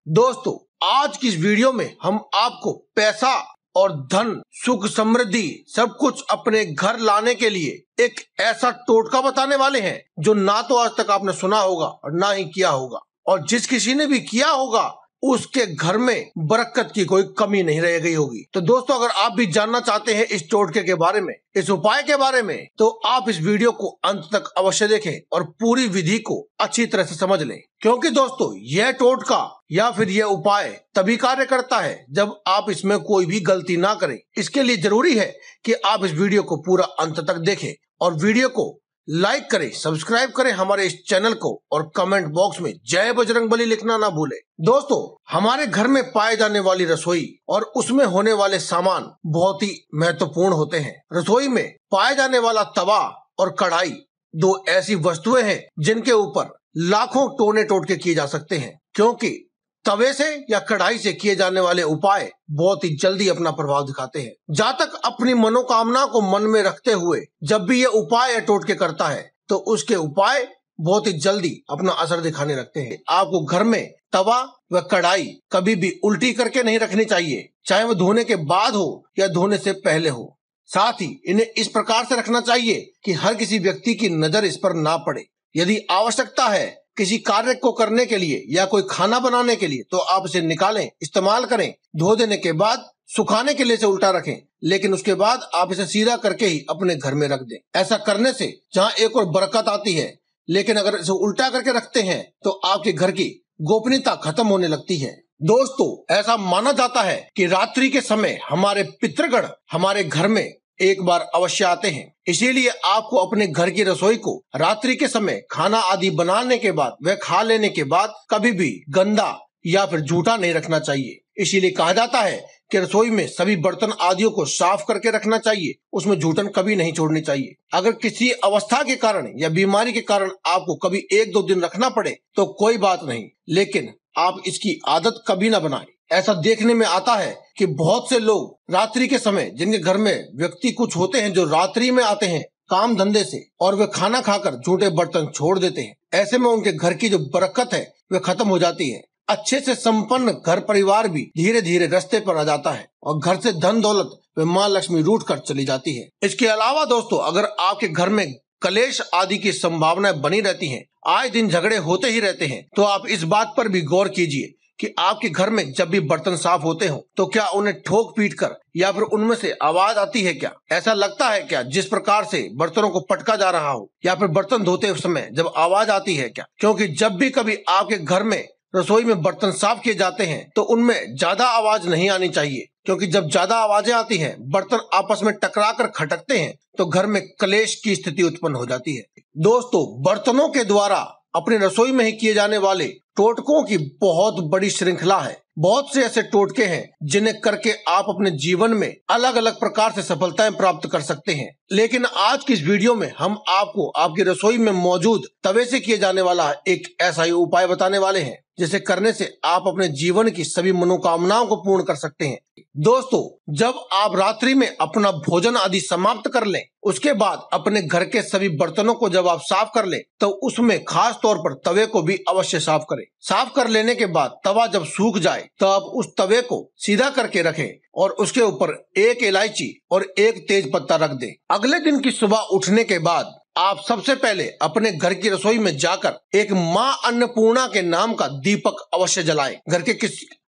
दोस्तों, आज की इस वीडियो में हम आपको पैसा और धन, सुख, समृद्धि सब कुछ अपने घर लाने के लिए एक ऐसा टोटका बताने वाले हैं जो ना तो आज तक आपने सुना होगा और ना ही किया होगा, और जिस किसी ने भी किया होगा उसके घर में बरकत की कोई कमी नहीं रह गई होगी। तो दोस्तों, अगर आप भी जानना चाहते हैं इस टोटके के बारे में, इस उपाय के बारे में, तो आप इस वीडियो को अंत तक अवश्य देखें और पूरी विधि को अच्छी तरह से समझ लें, क्योंकि दोस्तों यह टोटका या फिर यह उपाय तभी कार्य करता है जब आप इसमें कोई भी गलती ना करें। इसके लिए जरूरी है कि आप इस वीडियो को पूरा अंत तक देखें और वीडियो को लाइक करें, सब्सक्राइब करें हमारे इस चैनल को, और कमेंट बॉक्स में जय बजरंगबली लिखना ना भूलें। दोस्तों, हमारे घर में पाए जाने वाली रसोई और उसमें होने वाले सामान बहुत ही महत्वपूर्ण होते हैं। रसोई में पाए जाने वाला तवा और कढ़ाई दो ऐसी वस्तुएं हैं जिनके ऊपर लाखों टोने टोटके किए जा सकते हैं, क्योंकि तवे से या कढ़ाई से किए जाने वाले उपाय बहुत ही जल्दी अपना प्रभाव दिखाते हैं। जहाँ तक अपनी मनोकामना को मन में रखते हुए जब भी ये उपाय या टोटके करता है तो उसके उपाय बहुत ही जल्दी अपना असर दिखाने लगते हैं। आपको घर में तवा व कढ़ाई कभी भी उल्टी करके नहीं रखनी चाहिए, चाहे वो धोने के बाद हो या धोने से पहले हो। साथ ही इन्हें इस प्रकार से रखना चाहिए कि हर किसी व्यक्ति की नजर इस पर ना पड़े। यदि आवश्यकता है किसी कार्य को करने के लिए या कोई खाना बनाने के लिए तो आप इसे निकालें, इस्तेमाल करें, धो देने के बाद सुखाने के लिए इसे उल्टा रखें, लेकिन उसके बाद आप इसे सीधा करके ही अपने घर में रख दें। ऐसा करने से जहाँ एक और बरकत आती है, लेकिन अगर इसे उल्टा करके रखते हैं तो आपके घर की गोपनीयता खत्म होने लगती है। दोस्तों, ऐसा माना जाता है कि रात्रि के समय हमारे पितृगण हमारे घर में एक बार अवश्य आते हैं, इसीलिए आपको अपने घर की रसोई को रात्रि के समय खाना आदि बनाने के बाद व खा लेने के बाद कभी भी गंदा या फिर झूठा नहीं रखना चाहिए। इसीलिए कहा जाता है कि रसोई में सभी बर्तन आदियों को साफ करके रखना चाहिए, उसमें झूठन कभी नहीं छोड़नी चाहिए। अगर किसी अवस्था के कारण या बीमारी के कारण आपको कभी 1-2 दिन रखना पड़े तो कोई बात नहीं, लेकिन आप इसकी आदत कभी ना बनाएं। ऐसा देखने में आता है कि बहुत से लोग रात्रि के समय, जिनके घर में व्यक्ति कुछ होते हैं जो रात्रि में आते हैं काम धंधे से, और वे खाना खाकर झूठे बर्तन छोड़ देते हैं। ऐसे में उनके घर की जो बरकत है वह खत्म हो जाती है। अच्छे से संपन्न घर परिवार भी धीरे धीरे रास्ते पर आ जाता है और घर से धन दौलत व माँ लक्ष्मी रूठ कर चली जाती है। इसके अलावा दोस्तों, अगर आपके घर में कलेश आदि की संभावनाएं बनी रहती हैं, आए दिन झगड़े होते ही रहते हैं, तो आप इस बात पर भी गौर कीजिए कि आपके घर में जब भी बर्तन साफ होते हो तो क्या उन्हें ठोक पीट कर या फिर उनमें से आवाज आती है क्या? ऐसा लगता है क्या जिस प्रकार से बर्तनों को पटका जा रहा हो, या फिर बर्तन धोते समय जब आवाज आती है क्या? क्योंकि जब भी कभी आपके घर में रसोई में बर्तन साफ किए जाते हैं तो उनमें ज्यादा आवाज नहीं आनी चाहिए, क्योंकि जब ज्यादा आवाजें आती हैं, बर्तन आपस में टकरा कर खटकते हैं तो घर में कलेश की स्थिति उत्पन्न हो जाती है। दोस्तों, बर्तनों के द्वारा अपनी रसोई में ही किए जाने वाले टोटकों की बहुत बड़ी श्रृंखला है। बहुत से ऐसे टोटके हैं जिन्हें करके आप अपने जीवन में अलग अलग प्रकार से सफलताएं प्राप्त कर सकते हैं, लेकिन आज की इस वीडियो में हम आपको आपकी रसोई में मौजूद तवे से किए जाने वाला एक ऐसा ही उपाय बताने वाले हैं जिसे करने से आप अपने जीवन की सभी मनोकामनाओं को पूर्ण कर सकते हैं। दोस्तों, जब आप रात्रि में अपना भोजन आदि समाप्त कर लें, उसके बाद अपने घर के सभी बर्तनों को जब आप साफ कर लें तो उसमें खास तौर पर तवे को भी अवश्य साफ करें। साफ कर लेने के बाद तवा जब सूख जाए तो आप उस तवे को सीधा करके रखें और उसके ऊपर 1 इलायची और 1 तेज पत्ता रख दें। अगले दिन की सुबह उठने के बाद आप सबसे पहले अपने घर की रसोई में जाकर एक माँ अन्नपूर्णा के नाम का दीपक अवश्य जलाएं। घर के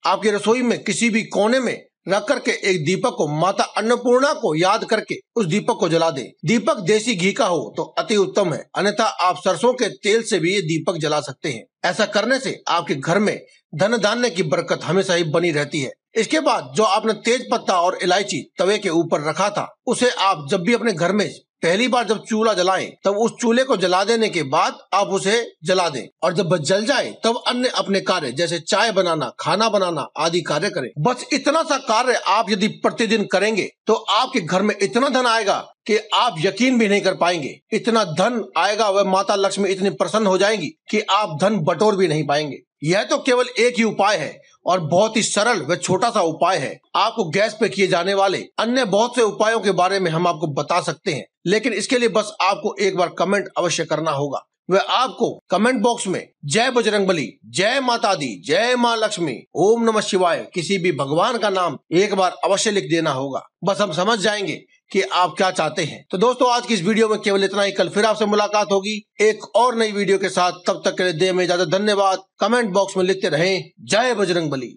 आपकी रसोई में किसी भी कोने में रख करके एक दीपक को माता अन्नपूर्णा को याद करके उस दीपक को जला दें। दीपक देसी घी का हो तो अति उत्तम है, अन्यथा आप सरसों के तेल से भी ये दीपक जला सकते हैं। ऐसा करने से आपके घर में धन धान्य की बरकत हमेशा ही बनी रहती है। इसके बाद जो आपने तेज पत्ता और इलायची तवे के ऊपर रखा था, उसे आप जब भी अपने घर में पहली बार जब चूल्हा जलाएं तब उस चूल्हे को जला देने के बाद आप उसे जला दें, और जब वह जल जाए तब अन्य अपने कार्य जैसे चाय बनाना, खाना बनाना आदि कार्य करें। बस इतना सा कार्य आप यदि प्रतिदिन करेंगे तो आपके घर में इतना धन आएगा कि आप यकीन भी नहीं कर पाएंगे। इतना धन आएगा, वह माता लक्ष्मी इतनी प्रसन्न हो जाएंगी कि आप धन बटोर भी नहीं पाएंगे। यह तो केवल एक ही उपाय है और बहुत ही सरल व छोटा सा उपाय है। आपको गैस पे किए जाने वाले अन्य बहुत से उपायों के बारे में हम आपको बता सकते हैं, लेकिन इसके लिए बस आपको एक बार कमेंट अवश्य करना होगा। वह आपको कमेंट बॉक्स में जय बजरंगबली, जय माता दी, जय माँ लक्ष्मी, ओम नमः शिवाय किसी भी भगवान का नाम एक बार अवश्य लिख देना होगा। बस हम समझ जाएंगे कि आप क्या चाहते हैं। तो दोस्तों आज की इस वीडियो में केवल इतना ही। कल फिर आपसे मुलाकात होगी एक और नई वीडियो के साथ। तब तक के लिए दें हमें इजाजत। धन्यवाद। कमेंट बॉक्स में लिखते रहें जय बजरंगबली।